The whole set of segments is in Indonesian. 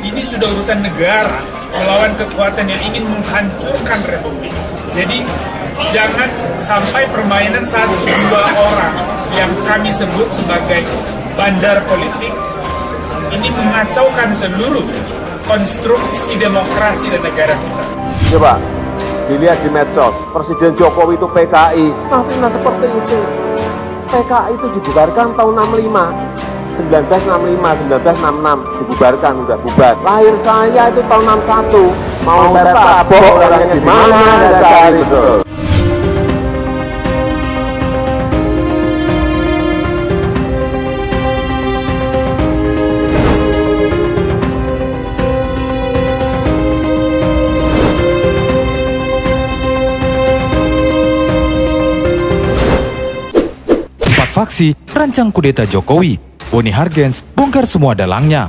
Ini sudah urusan negara melawan kekuatan yang ingin menghancurkan republik. Jadi jangan sampai permainan satu dua orang yang kami sebut sebagai bandar politik ini mengacaukan seluruh konstruksi demokrasi dan negara kita. Coba dilihat di medsos, Presiden Jokowi itu PKI. Maafin seperti itu. PKI itu dibubarkan tahun 65, 1965, 1966 dibubarkan, udah bubar. Lahir saya itu tahun 61. Mau saya tabok orangnya di mana ada cari betul. Faksi rancang kudeta Jokowi, Boni Hargens bongkar semua dalangnya.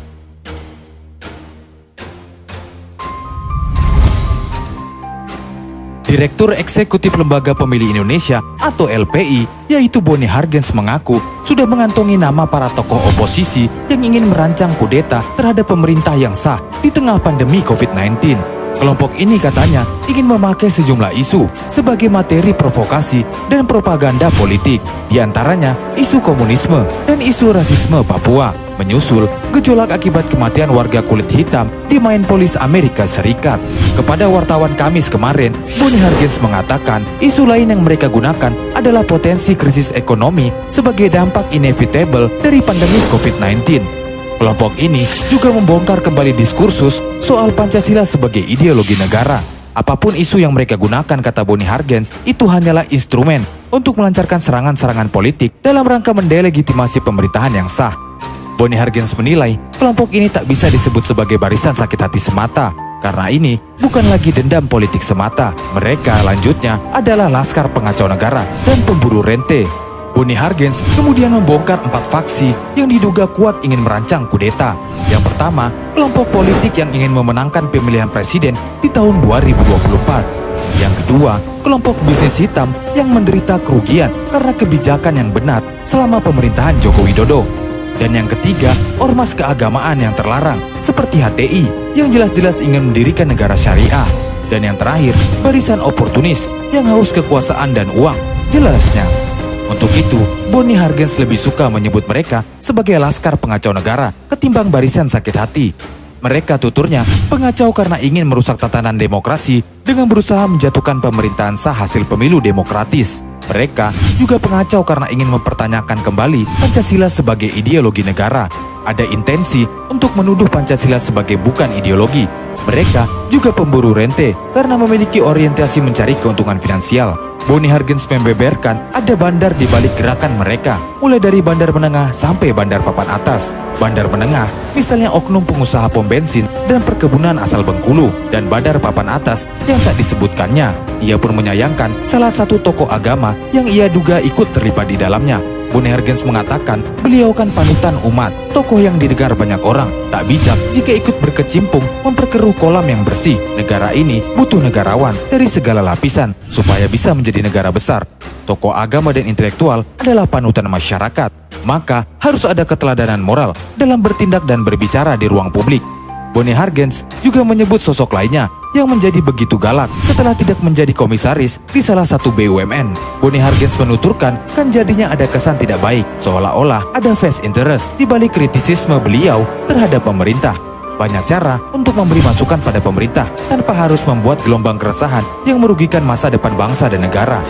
Direktur Eksekutif Lembaga Pemilih Indonesia atau LPI, yaitu Boni Hargens mengaku sudah mengantongi nama para tokoh oposisi yang ingin merancang kudeta terhadap pemerintah yang sah di tengah pandemi COVID-19. Kelompok ini katanya ingin memakai sejumlah isu sebagai materi provokasi dan propaganda politik, di antaranya isu komunisme dan isu rasisme Papua, menyusul gejolak akibat kematian warga kulit hitam di Minneapolis, Amerika Serikat. Kepada wartawan Kamis kemarin, Boni Hargens mengatakan isu lain yang mereka gunakan adalah potensi krisis ekonomi sebagai dampak inevitable dari pandemi COVID-19. Kelompok ini juga membongkar kembali diskursus soal Pancasila sebagai ideologi negara. Apapun isu yang mereka gunakan, kata Boni Hargens, itu hanyalah instrumen untuk melancarkan serangan-serangan politik dalam rangka mendelegitimasi pemerintahan yang sah. Boni Hargens menilai kelompok ini tak bisa disebut sebagai barisan sakit hati semata, karena ini bukan lagi dendam politik semata. Mereka lanjutnya adalah laskar pengacau negara dan pemburu rente. Boni Hargens kemudian membongkar 4 faksi yang diduga kuat ingin merancang kudeta. Yang pertama, kelompok politik yang ingin memenangkan pemilihan presiden di tahun 2024. Yang kedua, kelompok bisnis hitam yang menderita kerugian karena kebijakan yang benar selama pemerintahan Joko Widodo. Dan yang ketiga, ormas keagamaan yang terlarang seperti HTI yang jelas-jelas ingin mendirikan negara syariah. Dan yang terakhir, barisan oportunis yang haus kekuasaan dan uang, jelasnya. Untuk itu, Boni Hargens lebih suka menyebut mereka sebagai laskar pengacau negara ketimbang barisan sakit hati. Mereka tuturnya pengacau karena ingin merusak tatanan demokrasi dengan berusaha menjatuhkan pemerintahan sah hasil pemilu demokratis. Mereka juga pengacau karena ingin mempertanyakan kembali Pancasila sebagai ideologi negara. Ada intensi untuk menuduh Pancasila sebagai bukan ideologi. Mereka juga pemburu rente karena memiliki orientasi mencari keuntungan finansial. Boni Hargens membeberkan ada bandar di balik gerakan mereka, mulai dari bandar menengah sampai bandar papan atas. Bandar menengah, misalnya oknum pengusaha pom bensin dan perkebunan asal Bengkulu, dan bandar papan atas yang tak disebutkannya. Ia pun menyayangkan salah satu tokoh agama yang ia duga ikut terlibat di dalamnya. Boni Hargens mengatakan beliau kan panutan umat, tokoh yang didengar banyak orang. Tak bijak jika ikut berkecimpung memperkeruh kolam yang bersih. Negara ini butuh negarawan dari segala lapisan supaya bisa menjadi negara besar. Tokoh agama dan intelektual adalah panutan masyarakat. Maka harus ada keteladanan moral dalam bertindak dan berbicara di ruang publik. Boni Hargens juga menyebut sosok lainnya yang menjadi begitu galak setelah tidak menjadi komisaris di salah satu BUMN. Boni Hargens menuturkan kan jadinya ada kesan tidak baik, seolah-olah ada vested interest di balik kritisisme beliau terhadap pemerintah. Banyak cara untuk memberi masukan pada pemerintah tanpa harus membuat gelombang keresahan yang merugikan masa depan bangsa dan negara.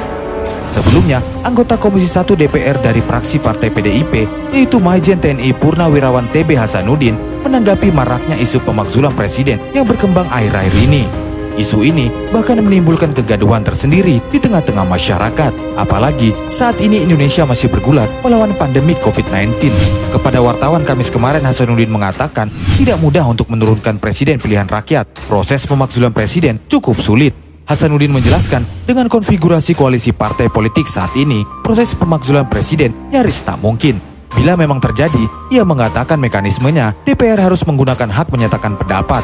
Sebelumnya, anggota Komisi 1 DPR dari fraksi Partai PDIP, yaitu Majen TNI Purnawirawan TB Hasanuddin, menanggapi maraknya isu pemakzulan presiden yang berkembang akhir-akhir ini. Isu ini bahkan menimbulkan kegaduhan tersendiri di tengah-tengah masyarakat. Apalagi saat ini Indonesia masih bergulat melawan pandemi COVID-19. Kepada wartawan Kamis kemarin, Hasanuddin mengatakan tidak mudah untuk menurunkan presiden pilihan rakyat. Proses pemakzulan presiden cukup sulit. Hasanuddin menjelaskan dengan konfigurasi koalisi partai politik saat ini, proses pemakzulan presiden nyaris tak mungkin. Bila memang terjadi, ia mengatakan mekanismenya DPR harus menggunakan hak menyatakan pendapat.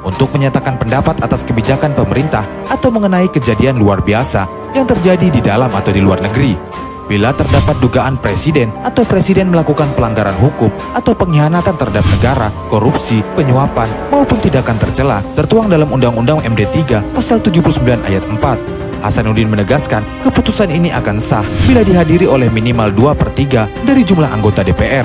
Untuk menyatakan pendapat atas kebijakan pemerintah atau mengenai kejadian luar biasa yang terjadi di dalam atau di luar negeri. Bila terdapat dugaan presiden atau presiden melakukan pelanggaran hukum atau pengkhianatan terhadap negara, korupsi, penyuapan, maupun tindakan tercela tertuang dalam Undang-Undang MD 3 Pasal 79 Ayat 4. Hasanuddin menegaskan keputusan ini akan sah bila dihadiri oleh minimal 2/3 dari jumlah anggota DPR.